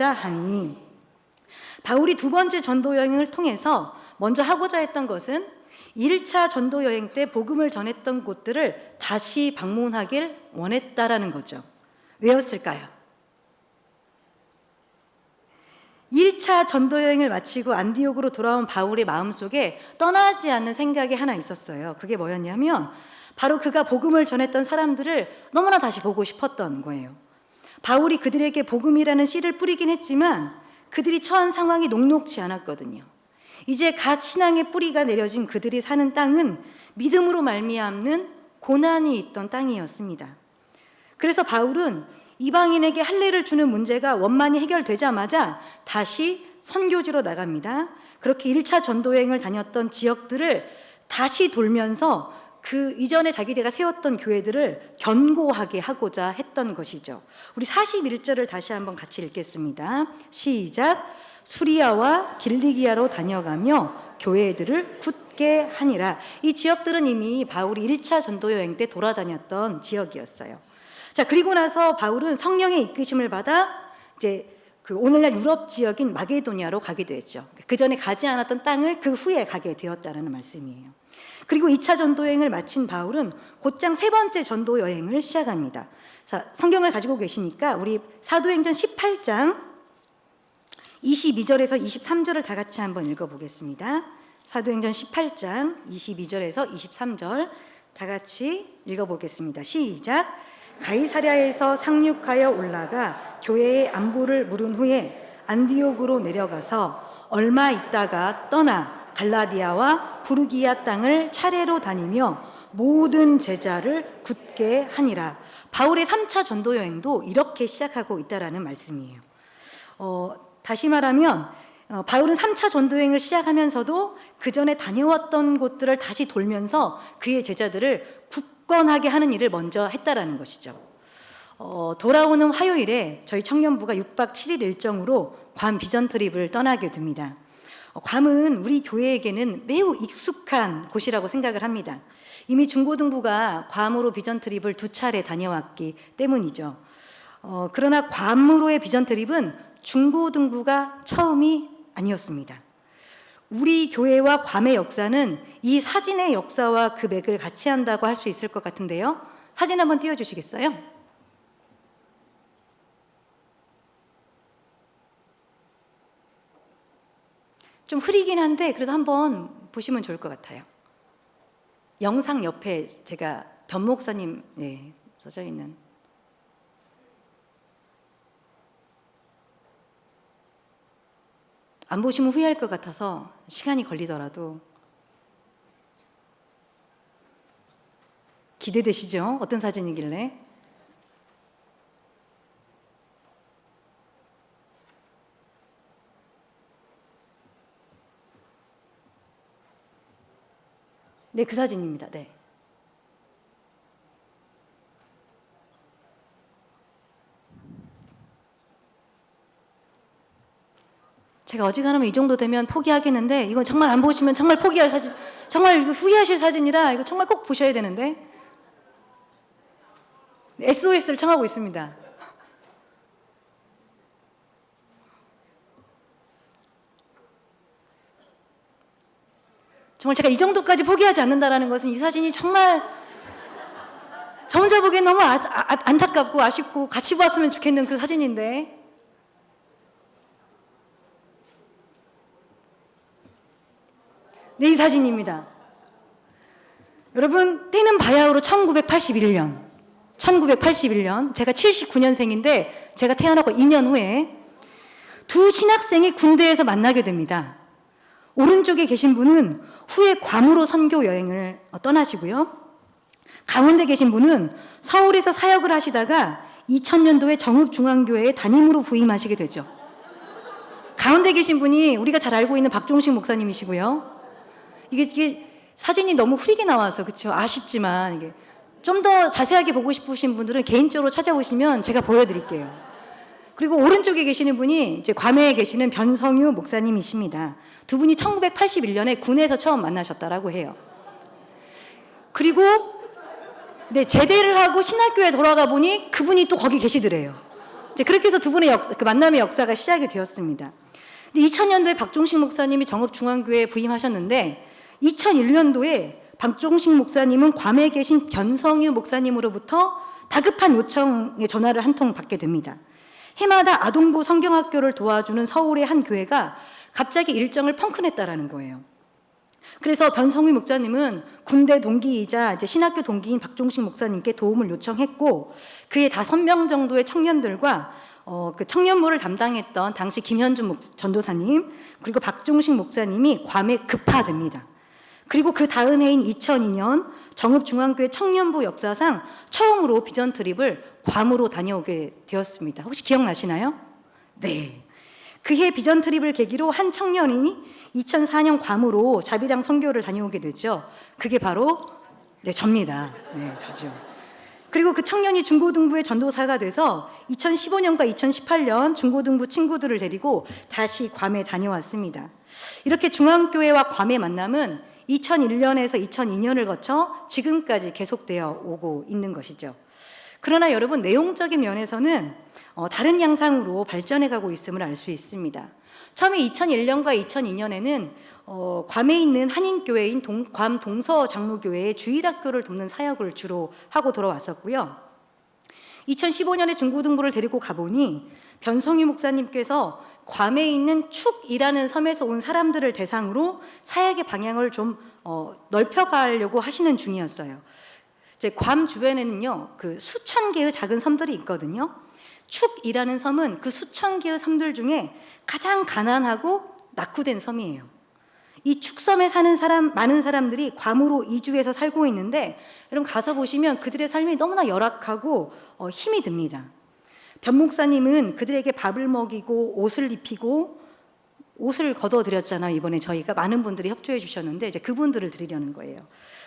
하니, 바울이 두 번째 전도 여행을 통해서 먼저 하고자 했던 것은 1차 전도 여행 때 복음을 전했던 곳들을 다시 방문하길 원했다라는 거죠. 왜였을까요? 1차 전도 여행을 마치고 안디옥으로 돌아온 바울의 마음속에 떠나지 않는 생각이 하나 있었어요. 그게 뭐였냐면 바로 그가 복음을 전했던 사람들을 너무나 다시 보고 싶었던 거예요. 바울이 그들에게 복음이라는 씨를 뿌리긴 했지만 그들이 처한 상황이 녹록지 않았거든요. 이제 갓 신앙의 뿌리가 내려진 그들이 사는 땅은 믿음으로 말미암는 고난이 있던 땅이었습니다. 그래서 바울은 이방인에게 할례를 주는 문제가 원만히 해결되자마자 다시 선교지로 나갑니다. 그렇게 1차 전도여행을 다녔던 지역들을 다시 돌면서 그 이전에 자기네가 세웠던 교회들을 견고하게 하고자 했던 것이죠. 우리 41절을 다시 한번 같이 읽겠습니다. 시작. 수리아와 길리기아로 다녀가며 교회들을 굳게 하니라. 이 지역들은 이미 바울이 1차 전도여행 때 돌아다녔던 지역이었어요. 자, 그리고 나서 바울은 성령의 이끄심을 받아 이제 그 오늘날 유럽 지역인 마게도니아로 가게 됐죠. 그 전에 가지 않았던 땅을 그 후에 가게 되었다라는 말씀이에요. 그리고 2차 전도여행을 마친 바울은 곧장 세 번째 전도여행을 시작합니다. 자, 성경을 가지고 계시니까 우리 사도행전 18장 22절에서 23절을 다 같이 한번 읽어보겠습니다. 사도행전 18장 22절에서 23절 다 같이 읽어보겠습니다. 시작. 가이사랴에서 상륙하여 올라가 교회의 안부를 물은 후에 안디옥으로 내려가서 얼마 있다가 떠나 갈라디아와 부르기아 땅을 차례로 다니며 모든 제자를 굳게 하니라. 바울의 3차 전도 여행도 이렇게 시작하고 있다라는 말씀이에요. 다시 말하면 바울은 3차 전도 여행을 시작하면서도 그 전에 다녀왔던 곳들을 다시 돌면서 그의 제자들을 굳건하게 하는 일을 먼저 했다라는 것이죠. 돌아오는 화요일에 저희 청년부가 6박 7일 일정으로 괌 비전 트립을 떠나게 됩니다. 괌은 우리 교회에게는 매우 익숙한 곳이라고 생각을 합니다. 이미 중고등부가 괌으로 비전 트립을 2차례 다녀왔기 때문이죠. 그러나 괌으로의 비전 트립은 중고등부가 처음이 아니었습니다. 우리 교회와 괌의 역사는 이 사진의 역사와 그 맥을 같이 한다고 할 수 있을 것 같은데요. 사진 한번 띄워주시겠어요? 좀 흐리긴 한데 그래도 한번 보시면 좋을 것 같아요. 영상 옆에 제가 변 목사님 써져 있는 안 보시면 후회할 것 같아서 시간이 걸리더라도 기대되시죠? 어떤 사진이길래? 네, 그 사진입니다. 네. 제가 어지간하면 이 정도 되면 포기하겠는데 이건 정말 안 보시면 정말 포기할 사진, 정말 후회하실 사진이라 이거 정말 꼭 보셔야 되는데 SOS를 청하고 있습니다. 정말 제가 이 정도까지 포기하지 않는다는 것은 이 사진이 정말 저 혼자 보기엔 너무 안타깝고 아쉽고 같이 보았으면 좋겠는 그 사진인데 네, 이 사진입니다. 여러분, 때는 바야흐로 1981년 제가 79년생인데 제가 태어나고 2년 후에 두 신학생이 군대에서 만나게 됩니다. 오른쪽에 계신 분은 후에 괌으로 선교 여행을 떠나시고요. 가운데 계신 분은 서울에서 사역을 하시다가 2000년도에 정읍중앙교회에 담임으로 부임하시게 되죠. 가운데 계신 분이 우리가 잘 알고 있는 박종식 목사님이시고요. 이게 사진이 너무 흐리게 나와서 그렇죠. 아쉽지만 이게 좀 더 자세하게 보고 싶으신 분들은 개인적으로 찾아오시면 제가 보여드릴게요. 그리고 오른쪽에 계시는 분이 이제 괌에 계시는 변성유 목사님이십니다. 두 분이 1981년에 군에서 처음 만나셨다라고 해요. 그리고 네, 제대를 하고 신학교에 돌아가 보니 그분이 또 거기 계시더래요. 이제 그렇게 해서 두 분의 그 만남의 역사가 시작이 되었습니다. 근데 2000년도에 박종식 목사님이 정읍중앙교회에 부임하셨는데 2001년도에 박종식 목사님은 괌에 계신 변성유 목사님으로부터 다급한 요청의 전화를 한 통 받게 됩니다. 해마다 아동부 성경학교를 도와주는 서울의 한 교회가 갑자기 일정을 펑크냈다라는 거예요. 그래서 변성유 목사님은 군대 동기이자 이제 신학교 동기인 박종식 목사님께 도움을 요청했고 그의 5명 정도의 청년들과 그 청년부를 담당했던 당시 김현준 전도사님 그리고 박종식 목사님이 괌에 급파됩니다. 그리고 그 다음 해인 2002년 정읍중앙교회 청년부 역사상 처음으로 비전 트립을 괌으로 다녀오게 되었습니다. 혹시 기억나시나요? 네. 그해 비전 트립을 계기로 한 청년이 2004년 괌으로 자비랑 선교를 다녀오게 되죠. 그게 바로 접니다. 네, 저죠. 그리고 그 청년이 중고등부의 전도사가 돼서 2015년과 2018년 중고등부 친구들을 데리고 다시 괌에 다녀왔습니다. 이렇게 중앙교회와 괌의 만남은 2001년에서 2002년을 거쳐 지금까지 계속되어 오고 있는 것이죠. 그러나 여러분 내용적인 면에서는 다른 양상으로 발전해 가고 있음을 알 수 있습니다. 처음에 2001년과 2002년에는 괌에 있는 한인교회인 괌 동서장로교회의 주일학교를 돕는 사역을 주로 하고 돌아왔었고요. 2015년에 중고등부를 데리고 가보니 변성유 목사님께서 괌에 있는 축이라는 섬에서 온 사람들을 대상으로 사역의 방향을 좀 넓혀가려고 하시는 중이었어요. 이제 괌 주변에는요, 그 수천 개의 작은 섬들이 있거든요. 축이라는 섬은 그 수천 개의 섬들 중에 가장 가난하고 낙후된 섬이에요. 이 축섬에 사는 많은 사람들이 괌으로 이주해서 살고 있는데 여러분 가서 보시면 그들의 삶이 너무나 열악하고 힘이 듭니다. 변 목사님은 그들에게 밥을 먹이고 옷을 입히고 옷을 걷어드렸잖아요. 이번에 저희가 많은 분들이 협조해 주셨는데 이제 그분들을 드리려는 거예요.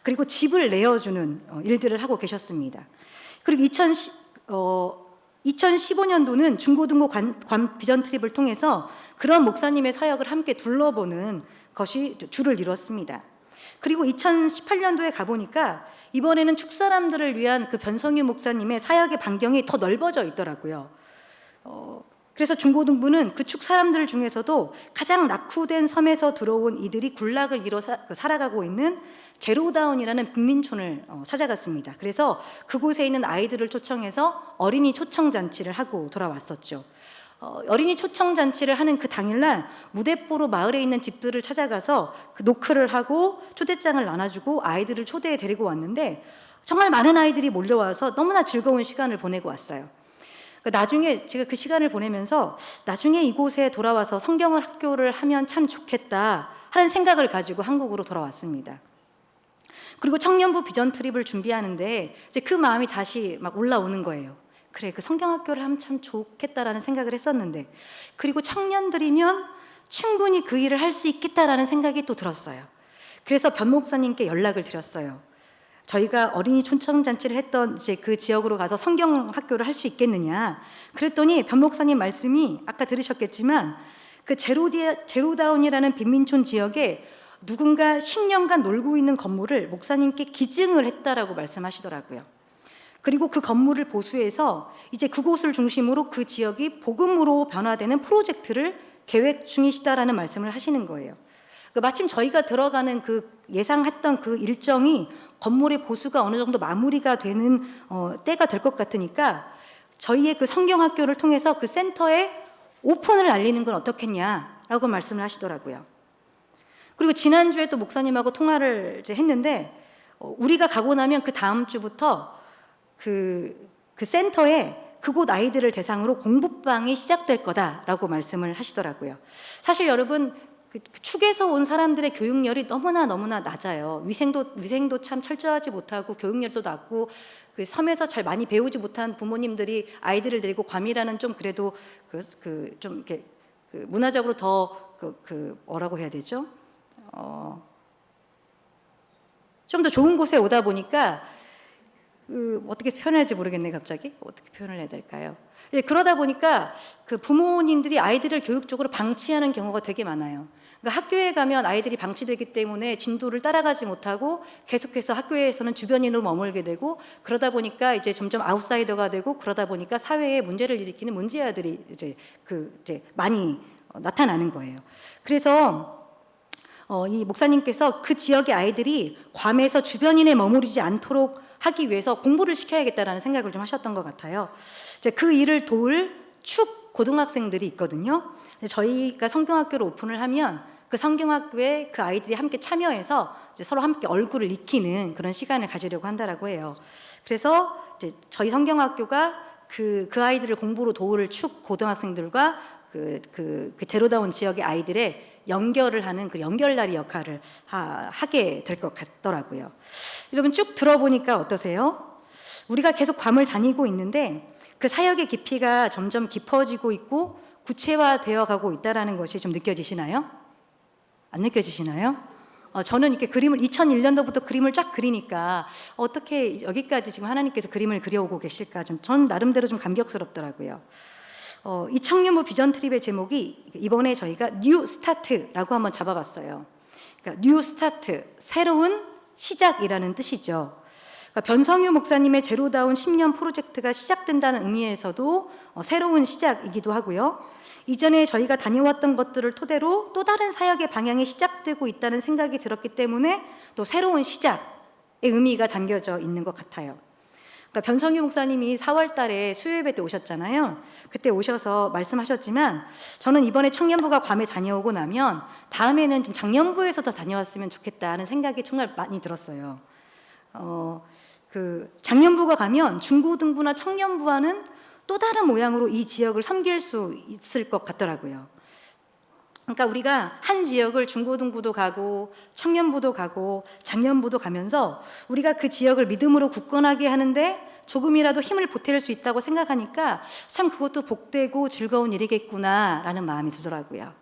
그리고 집을 내어주는 일들을 하고 계셨습니다. 그리고 2015년도는 중고등부 괌 비전 트립을 통해서 그런 목사님의 사역을 함께 둘러보는 것이 주를 이뤘습니다. 그리고 2018년도에 가보니까 이번에는 축사람들을 위한 그 변성유 목사님의 사역의 반경이 더 넓어져 있더라고요. 그래서 중고등부는 그 축 사람들 중에서도 가장 낙후된 섬에서 들어온 이들이 군락을 이뤄 살아가고 있는 제로다운이라는 빈민촌을 찾아갔습니다. 그래서 그곳에 있는 아이들을 초청해서 어린이 초청잔치를 하고 돌아왔었죠. 어린이 초청잔치를 하는 그 당일날 무대뽀로 마을에 있는 집들을 찾아가서 그 노크를 하고 초대장을 나눠주고 아이들을 초대해 데리고 왔는데 정말 많은 아이들이 몰려와서 너무나 즐거운 시간을 보내고 왔어요. 나중에 제가 그 시간을 보내면서 나중에 이곳에 돌아와서 성경을 학교를 하면 참 좋겠다 하는 생각을 가지고 한국으로 돌아왔습니다. 그리고 청년부 비전 트립을 준비하는데 이제 그 마음이 다시 막 올라오는 거예요. 그래, 그 성경학교를 하면 참 좋겠다라는 생각을 했었는데, 그리고 청년들이면 충분히 그 일을 할 수 있겠다라는 생각이 또 들었어요. 그래서 변 목사님께 연락을 드렸어요. 저희가 어린이 초청잔치를 했던 이제 그 지역으로 가서 성경학교를 할 수 있겠느냐. 그랬더니 변 목사님 말씀이 아까 들으셨겠지만 그 제로다운이라는 빈민촌 지역에 누군가 10년간 놀고 있는 건물을 목사님께 기증을 했다라고 말씀하시더라고요. 그리고 그 건물을 보수해서 이제 그곳을 중심으로 그 지역이 복음으로 변화되는 프로젝트를 계획 중이시다라는 말씀을 하시는 거예요. 마침 저희가 들어가는 그 예상했던 그 일정이 건물의 보수가 어느 정도 마무리가 되는 때가 될 것 같으니까 저희의 그 성경학교를 통해서 그 센터에 오픈을 알리는 건 어떻겠냐라고 말씀을 하시더라고요. 그리고 지난주에 또 목사님하고 통화를 이제 했는데 우리가 가고 나면 그 다음 주부터 그 센터에 그곳 아이들을 대상으로 공부방이 시작될 거다라고 말씀을 하시더라고요. 사실 여러분 그 축에서 온 사람들의 교육열이 너무나 낮아요. 위생도 참 철저하지 못하고 교육열도 낮고 그 섬에서 잘 많이 배우지 못한 부모님들이 아이들을 데리고 괌이라는 좀 그래도 좀 이렇게 문화적으로 더 뭐라고 해야 되죠? 좀 더 좋은 곳에 오다 보니까 어떻게 표현해야 할지 모르겠네. 갑자기 어떻게 표현을 해야 될까요? 그러다 보니까 그 부모님들이 아이들을 교육적으로 방치하는 경우가 되게 많아요. 그러니까 학교에 가면 아이들이 방치되기 때문에 진도를 따라가지 못하고 계속해서 학교에서는 주변인으로 머물게 되고, 그러다 보니까 이제 점점 아웃사이더가 되고, 그러다 보니까 사회에 문제를 일으키는 문제아들이 이제 많이 나타나는 거예요. 그래서 이 목사님께서 그 지역의 아이들이 괌에서 주변인에 머무르지 않도록 하기 위해서 공부를 시켜야겠다라는 생각을 좀 하셨던 것 같아요. 이제 그 일을 도울 축 고등학생들이 있거든요. 저희가 성경학교를 오픈을 하면 그 성경학교에 그 아이들이 함께 참여해서 이제 서로 함께 얼굴을 익히는 그런 시간을 가지려고 한다라고 해요. 그래서 이제 저희 성경학교가 그 아이들을 공부로 도울 축 고등학생들과 그 제로다운 지역의 아이들의 연결을 하는 그 연결다리 역할을 하게 될 것 같더라고요. 여러분 쭉 들어보니까 어떠세요? 우리가 계속 괌을 다니고 있는데 그 사역의 깊이가 점점 깊어지고 있고 구체화되어 가고 있다는 것이 좀 느껴지시나요? 안 느껴지시나요? 저는 이렇게 그림을 2001년도부터 그림을 쫙 그리니까 어떻게 여기까지 지금 하나님께서 그림을 그려오고 계실까 전 나름대로 좀 감격스럽더라고요. 이 청년부 비전 트립의 제목이 이번에 저희가 뉴 스타트라고 한번 잡아봤어요. 그러니까 뉴 스타트, 새로운 시작이라는 뜻이죠. 그러니까 변성유 목사님의 제로다운 10년 프로젝트가 시작된다는 의미에서도 새로운 시작이기도 하고요. 이전에 저희가 다녀왔던 것들을 토대로 또 다른 사역의 방향이 시작되고 있다는 생각이 들었기 때문에 또 새로운 시작의 의미가 담겨져 있는 것 같아요. 그러니까 변성유 목사님이 4월 달에 수요예배 때 오셨잖아요. 그때 오셔서 말씀하셨지만 저는 이번에 청년부가 괌에 다녀오고 나면 다음에는 좀 작년부에서 더 다녀왔으면 좋겠다는 생각이 정말 많이 들었어요. 그 작년부가 가면 중고등부나 청년부와는 또 다른 모양으로 이 지역을 섬길 수 있을 것 같더라고요. 그러니까 우리가 한 지역을 중고등부도 가고 청년부도 가고 작년부도 가면서 우리가 그 지역을 믿음으로 굳건하게 하는데 조금이라도 힘을 보탤 수 있다고 생각하니까 참 그것도 복되고 즐거운 일이겠구나라는 마음이 들더라고요.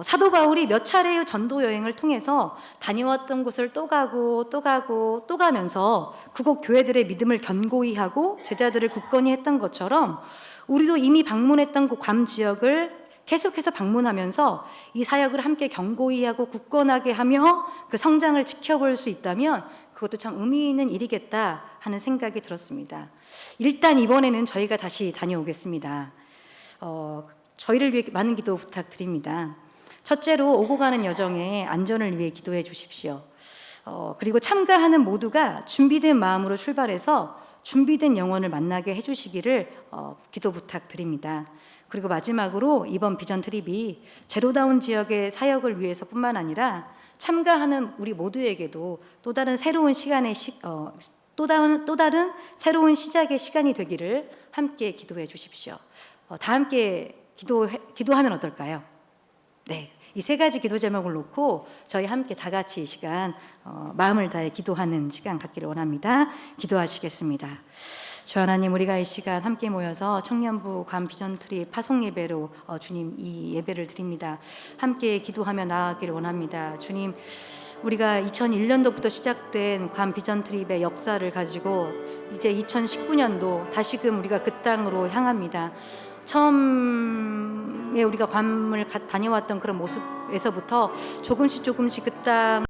사도 바울이 몇 차례의 전도 여행을 통해서 다녀왔던 곳을 또 가고 또 가고 또 가면서 그곳 교회들의 믿음을 견고히 하고 제자들을 굳건히 했던 것처럼 우리도 이미 방문했던 그 괌 지역을 계속해서 방문하면서 이 사역을 함께 견고히 하고 굳건하게 하며 그 성장을 지켜볼 수 있다면 그것도 참 의미 있는 일이겠다 하는 생각이 들었습니다. 일단 이번에는 저희가 다시 다녀오겠습니다. 저희를 위해 많은 기도 부탁드립니다. 첫째로 오고 가는 여정의 안전을 위해 기도해 주십시오. 그리고 참가하는 모두가 준비된 마음으로 출발해서 준비된 영혼을 만나게 해주시기를 기도 부탁드립니다. 그리고 마지막으로 이번 비전 트립이 제로다운 지역의 사역을 위해서뿐만 아니라 참가하는 우리 모두에게도 또 다른 새로운 시간의 또 다른 새로운 시작의 시간이 되기를 함께 기도해 주십시오. 다 함께 기도하면 어떨까요? 네, 이 세 가지 기도 제목을 놓고 저희 함께 다 같이 이 시간 마음을 다해 기도하는 시간 갖기를 원합니다. 기도하시겠습니다. 주 하나님, 우리가 이 시간 함께 모여서 청년부 괌 비전 트립 파송 예배로 주님 이 예배를 드립니다. 함께 기도하며 나아가기를 원합니다. 주님, 우리가 2001년도부터 시작된 괌 비전 트립의 역사를 가지고 이제 2019년도 다시금 우리가 그 땅으로 향합니다. 처음에 우리가 괌을 다녀왔던 그런 모습에서부터 조금씩 그 땅